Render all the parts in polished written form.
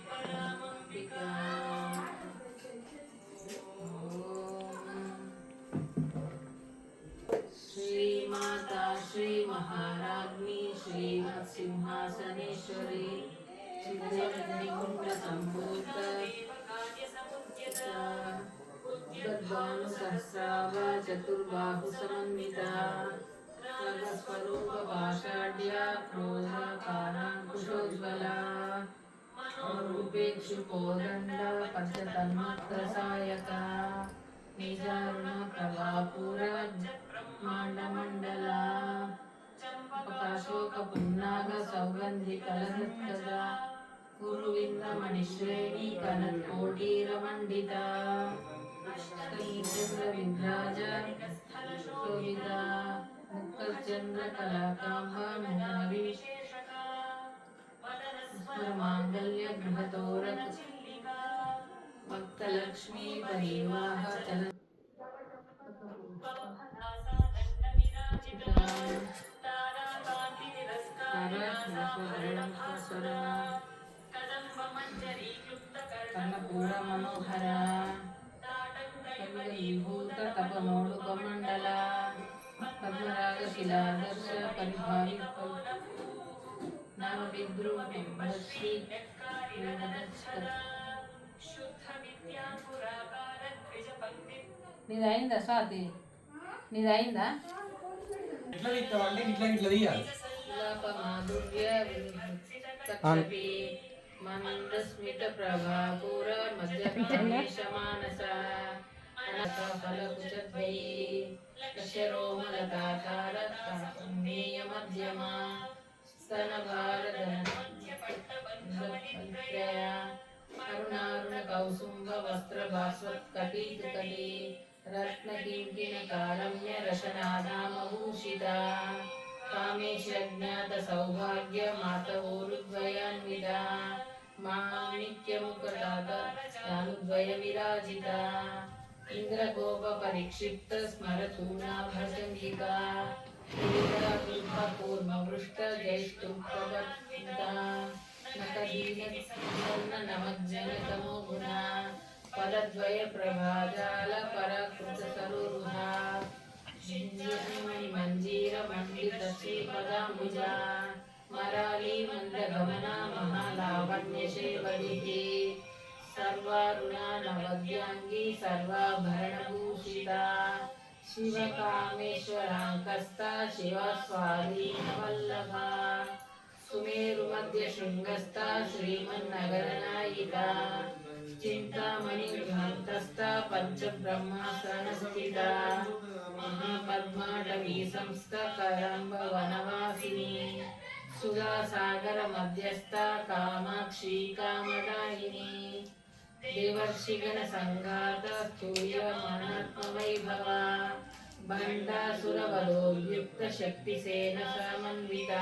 परामंबिका श्री माता श्री महाराज्ञी श्रीमत्सिंहासनेश्वरी सिद्धवन्निकुण्ड सम्भूत उद्गद्भानुसहस्राभ चतुर्बाहु समन्विता सर्वस्वरूप पाषाढ्या क्रोधकाराङ्कुशोज्ज्वला रूपेक्षुकोदण्ड पञ्चतन्मत्तसायका निजारुण प्रभापूर ब्रह्माण्डमण्डला चम्पकाशोक पुन्नाग सौगन्धिकलहृत्कजा गुरुविन्दमणिश्रेणी कनत्कोटीरमण्डिता अष्टमीचन्द्रविभ्राज शोभिता मुक्तचन्द्रकलाकाम्ब मोहनविशेषका माङ्गल्य गृहतोरक भक्तलक्ष्मी परिवाह चल कर्णपूर मनोहर विभूत तपनोडुपमण्डल पद्मराग शिलादर्श परिभावित नवविद्रुमश्री నీదైందా స్వాతి నీదైందా ఎట్లా తీస్తావంటే ఇట్లా తీయాలి మాధుర్య తక్షపి మందస్మిత ప్రభాపూర మధ్యకామేశ మానస అనక ఫలకుచద్వై లక్ష్యరోమలతాకార తాపమేయ మధ్యమ స్తన భారదన అరుణారుణ కౌసుంభ వస్త్ర భాస్వత్ కటీతుకటి రత్నకింకిణ కారమ్య రశనాధామభూషిత కామేశజ్ఞాత సౌభాగ్య మాతవోరుద్వయాన్విత మాణిక్యముకటాత యానుద్వయ విరాజిత ఇంద్రగోప పరిక్షిప్త స్మరతూనా భజంగికా కూర్మవృష్ట జైష్ఠుప్రవర్తిత నమజ్జనతమో గుణ పదద్వయ ప్రభాజాల పరకృత సరురుహా మంజీర మండిత శ్రీపదాంబుజ మరాళీ మందగమన మహాలావణ్య శేవడికి సర్వారుణ నవద్యాంగి సర్వాభరణభూషిత శివకామేశ్వరాంకస్త శివస్వాధీనవల్లభ సుమేరు మధ్య శృంగస్థ శ్రీమన్నగరనాయిక చింతామణి గృహంతస్థ పంచబ్రహ్మాసనస్థిత మహాపద్మాటవీ సంస్థ కరంబ వనవాసిని సుధాసాగర మధ్యస్థ కామాక్షి కామదాయిని దేవర్షిగణ సంఘాత స్థూయ మహాత్మవైభవ బండాసురవలోద్యుక్త శక్తిసేన సమన్విత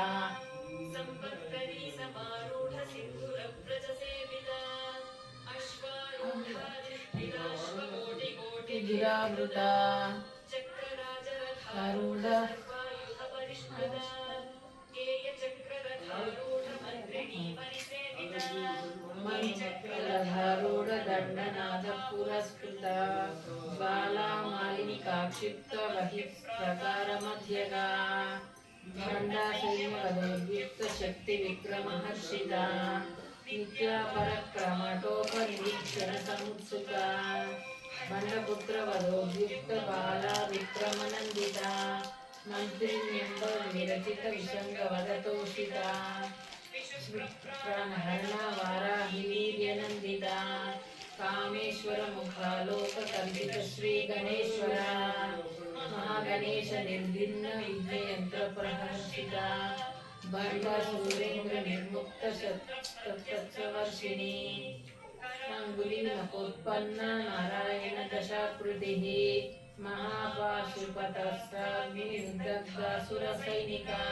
సంపత్కరీ సమారూఢ సింధురవ్రజ సేవిత అశ్వారూఢ కోటి గిరావృత చక్రరాజరథారూఢ సర్వాయుధ పరిష్కృత కేయ చక్రరథారూఢ మంత్రిణీ పరిసేవిత మణిచక్రరథారూఢ దండనాథ పురస్కృత బాలా మాలిని కాక్షిప్త వహి ప్రకార మధ్యగా భండాసైన్యవదోద్యుక్త శక్తి విక్రమహర్షిత నిత్యా పరక్రమటోపనిరీక్షణ సముత్సుక బండపుత్ర వదోద్యుక్త బాలా విక్రమనందిత మంత్రిణ్యంబ విరచిత విషంగ వదతోషిత ప్రాణహరణ వారాహి వీర్యనందిత కామేశ్వర ముఖాలోక కల్పిత శ్రీ గణేశ్వర మహాగణేశ నిర్భిన్న విద్యయంత్ర ప్రహర్షిత బండ సూరేంద్ర నిర్ముక్త శతవర్షిణి అంగుళి నకోత్పన్న నారాయణ దశాకృతి महापाशुपतस्त्राग्निरुद्रग्धासुर सैनिका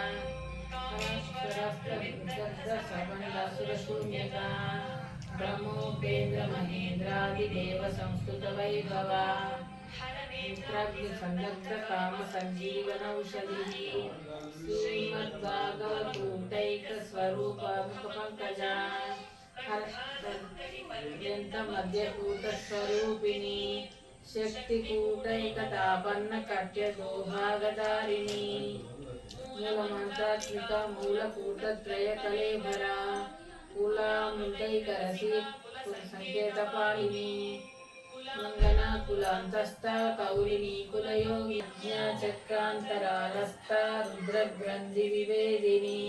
शून्यका ब्रह्मोपेन्द्र महेन्द्रादिदेव संस्तुत वैभवा संलग्ध काम संजीवन औषधि श्रीमद्भागवतूतैक स्वरूप मुख पंकजा आद्यभूतस्वरूपिणी शक्तिकूटैकतापन्न कट्यगोभागधारिणी मूलमन्त्रात्मिका मूलकूटत्रयकलेभरा कुलामृतैकरसी कुलसङ्केतपालिनी मंगना कुलांतस्था कौलिनी कुलयोगी चक्रांतरालस्था रुद्रग्रंथि विवेदिनी